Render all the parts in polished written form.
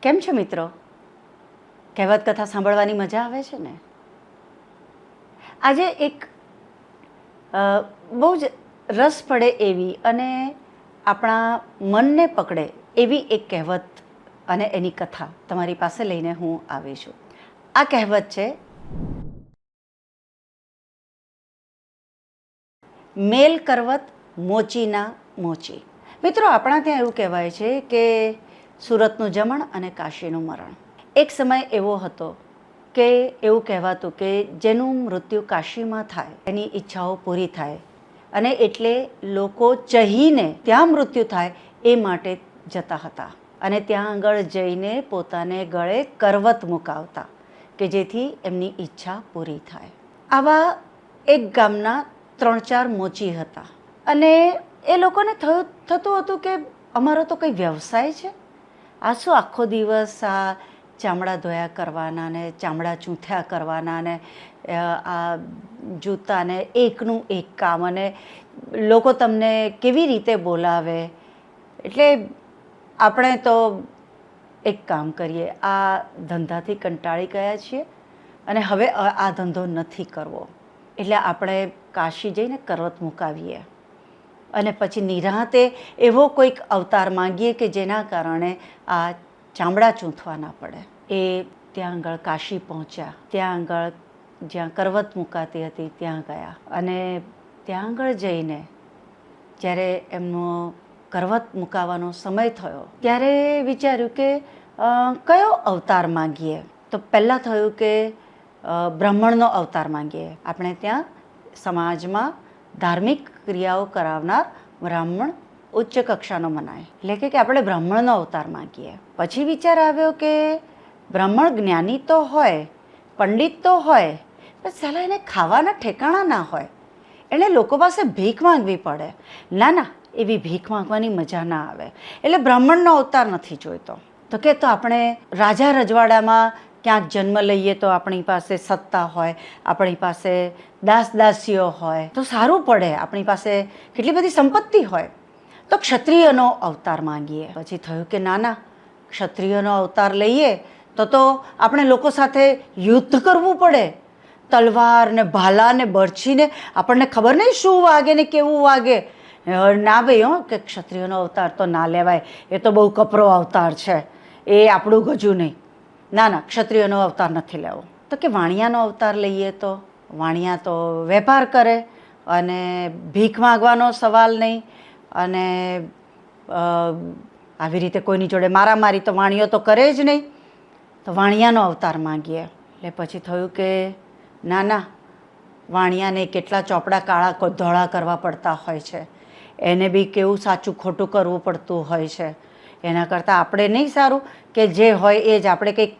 કેમ છો મિત્રો? કહેવત કથા સાંભળવાની મજા આવે છે ને? આજે એક બહુ જ રસ પડે એવી અને આપણા મનને પકડે એવી એક કહેવત અને એની કથા તમારી પાસે લઈને હું આવી છું. આ કહેવત છે, મેલ કરવત મોચીના મોચી. મિત્રો, આપણા ત્યાં એવું કહેવાય છે કે સુરતનું જમણ અને કાશીનું મરણ. એક સમય એવો હતો કે એવું કહેવાતું કે જેનું મૃત્યુ કાશીમાં થાય એની ઈચ્છાઓ પૂરી થાય, અને એટલે લોકો ચહીને ત્યાં મૃત્યુ થાય એ માટે જતા હતા અને ત્યાં આગળ જઈને પોતાને ગળે કરવત મુકાવતા કે જેથી એમની ઈચ્છા પૂરી થાય. આવા એક ગામના 3-4 મોચી હતા અને એ લોકોને થતું હતું કે અમારો તો કંઈ વ્યવસાય છે, આ શું આખો દિવસ આ ચામડા ધોયા કરવાના ને ચામડા ચૂંથ્યા કરવાના ને આ જૂતાને એકનું એક કામ, અને લોકો તમને કેવી રીતે બોલાવે. એટલે આપણે તો એક કામ કરીએ, આ ધંધાથી કંટાળી ગયા છીએ અને હવે આ ધંધો નથી કરવો, એટલે આપણે કાશી જઈને કરવત મુકાવીએ અને પછી નિરાંતે એવો કોઈક અવતાર માંગીએ કે જેના કારણે આ ચામડા ચૂંથવા ના પડે. એ ત્યાં આગળ કાશી પહોંચ્યા. ત્યાં આગળ જ્યાં કરવત મુકાતી હતી ત્યાં ગયા અને ત્યાં આગળ જઈને જ્યારે એમનો કરવત મુકાવાનો સમય થયો ત્યારે વિચાર્યું કે કયો અવતાર માંગીએ. તો પહેલાં થયું કે બ્રાહ્મણનો અવતાર માંગીએ. આપણે ત્યાં સમાજમાં ધાર્મિક ક્રિયાઓ કરાવનાર બ્રાહ્મણ ઉચ્ચ કક્ષાનો મનાય, એટલે કે આપણે બ્રાહ્મણનો અવતાર માંગીએ. પછી વિચાર આવ્યો કે બ્રાહ્મણ જ્ઞાની તો હોય, પંડિત તો હોય, પણ સાલા એને ખાવાના ઠેકાણા ના હોય, એને લોકો પાસે ભીખ માંગવી પડે. ના, એવી ભીખ માંગવાની મજા ના આવે, એટલે બ્રાહ્મણનો અવતાર નથી જોઈતો. તો કે તો આપણે રાજા રજવાડામાં ક્યાંક જન્મ લઈએ તો આપણી પાસે સત્તા હોય, આપણી પાસે દાસીઓ હોય તો સારું પડે, આપણી પાસે કેટલી બધી સંપત્તિ હોય, તો ક્ષત્રિયનો અવતાર માંગીએ. પછી થયું કે ના, ક્ષત્રિયનો અવતાર લઈએ તો આપણે લોકો સાથે યુદ્ધ કરવું પડે, તલવાર ને ભાલા ને બરછીને આપણને ખબર નહીં શું વાગે ને કેવું વાગે. ના ભાઈ, કે ક્ષત્રિયનો અવતાર તો ના લેવાય, એ તો બહુ કપરો અવતાર છે, એ આપણું ગજું નહીં. ના, ક્ષત્રિયનો અવતાર નથી લેવો. તો કે વાણિયાનો અવતાર લઈએ તો વાણિયા તો વેપાર કરે અને ભીખ માગવાનો સવાલ નહીં, અને આવી રીતે કોઈની જોડે મારામારી તો વાણિયો તો કરે જ નહીં, તો વાણિયાનો અવતાર માંગીએ. એટલે પછી થયું કે ના, વાણિયાને કેટલા ચોપડા કાળા ધોળા કરવા પડતા હોય છે, એને બી કેવું સાચું ખોટું કરવું પડતું હોય છે. એના કરતાં આપણે નહીં સારું કે જે હોય એ જ આપણે કંઈક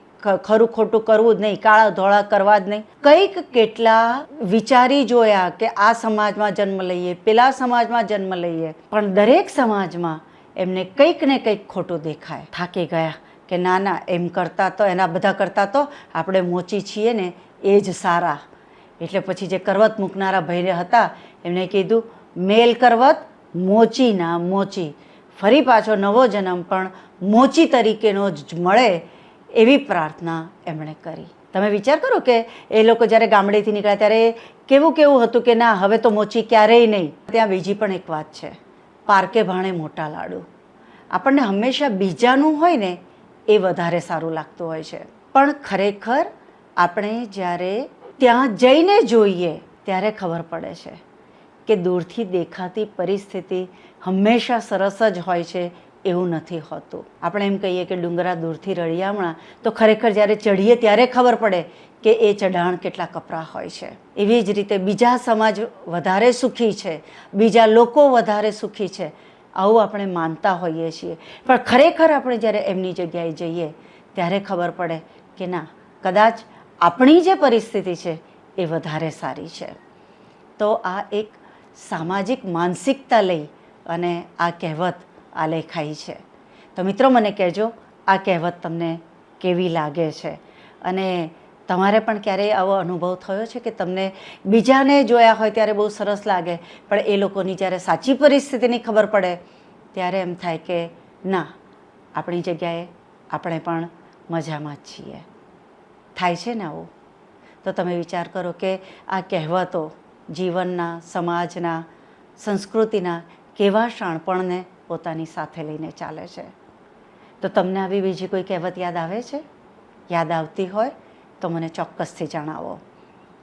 ખરું ખોટું કરવું જ નહીં, કાળા ધોળા કરવા જ નહીં. કંઈક કેટલા વિચારી જોયા કે આ સમાજમાં જન્મ લઈએ, પેલા સમાજમાં જન્મ લઈએ, પણ દરેક સમાજમાં એમને કંઈક ને કંઈક ખોટું દેખાય. થાકી ગયા કે ના, એમ કરતાં તો એના બધા કરતાં તો આપણે મોચી છીએ ને એ જ સારા. એટલે પછી જે કરવત મૂકનારા ભાઈને હતા એમને કીધું, મેલ કરવત મોચીના મોચી, ફરી પાછો નવો જન્મ પણ મોચી તરીકેનો જ મળે એવી પ્રાર્થના એમણે કરી. તમે વિચાર કરો કે એ લોકો જ્યારે ગામડેથી નીકળ્યા ત્યારે કેવું હતું કે ના, હવે તો મોચી ક્યારેય નહીં. ત્યાં બીજી પણ એક વાત છે, પારકે ભાણે મોટા લાડુ. આપણને હંમેશા બીજાનું હોય ને એ વધારે સારું લાગતું હોય છે, પણ ખરેખર આપણે જ્યારે ત્યાં જઈને જોઈએ ત્યારે ખબર પડે છે કે દૂરથી દેખાતી પરિસ્થિતિ હંમેશા સરસ જ હોય છે એવું નથી હોતું. આપણે એમ કહીએ કે ડુંગરા દૂરથી રળિયામણા, તો ખરેખર જ્યારે ચઢીએ ત્યારે ખબર પડે કે એ ચઢાણ કેટલા કપરા હોય છે. એવી જ રીતે બીજા સમાજ વધારે સુખી છે, બીજા લોકો વધારે સુખી છે, આવું આપણે માનતા હોઈએ છીએ, પણ ખરેખર આપણે જ્યારે એમની જગ્યાએ જઈએ ત્યારે ખબર પડે કે ના, કદાચ આપણી જે પરિસ્થિતિ છે એ વધારે સારી છે. તો આ એક સામાજિક માનસિકતા લઈ અને આ કહેવત આલેખાઈ છે. તો મિત્રો, મને કહેજો આ કહેવત તમને કેવી લાગે છે, અને તમારે પણ ક્યારેય આવો અનુભવ થયો છે કે તમને બીજાને જોયા હોય ત્યારે બહુ સરસ લાગે, પણ એ લોકોની જ્યારે સાચી પરિસ્થિતિની ખબર પડે ત્યારે એમ થાય કે ના, આપણી જગ્યાએ આપણે પણ મજામાં જ છીએ. થાય છે ને આવું? તો તમે વિચાર કરો કે આ કહેવતો જીવનના, સમાજના, સંસ્કૃતિના કેવા શાણપણને પોતાની સાથે લઈને ચાલે છે. તો તમને આવી બીજી કોઈ કહેવત યાદ આવે છે? યાદ આવતી હોય તો મને ચોક્કસથી જણાવો.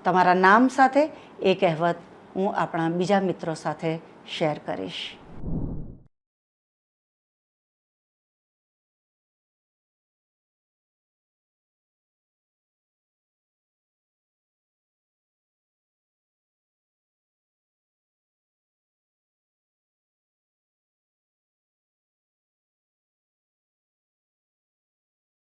તમારા નામ સાથે એ કહેવત હું આપણા બીજા મિત્રો સાથે શેર કરીશ.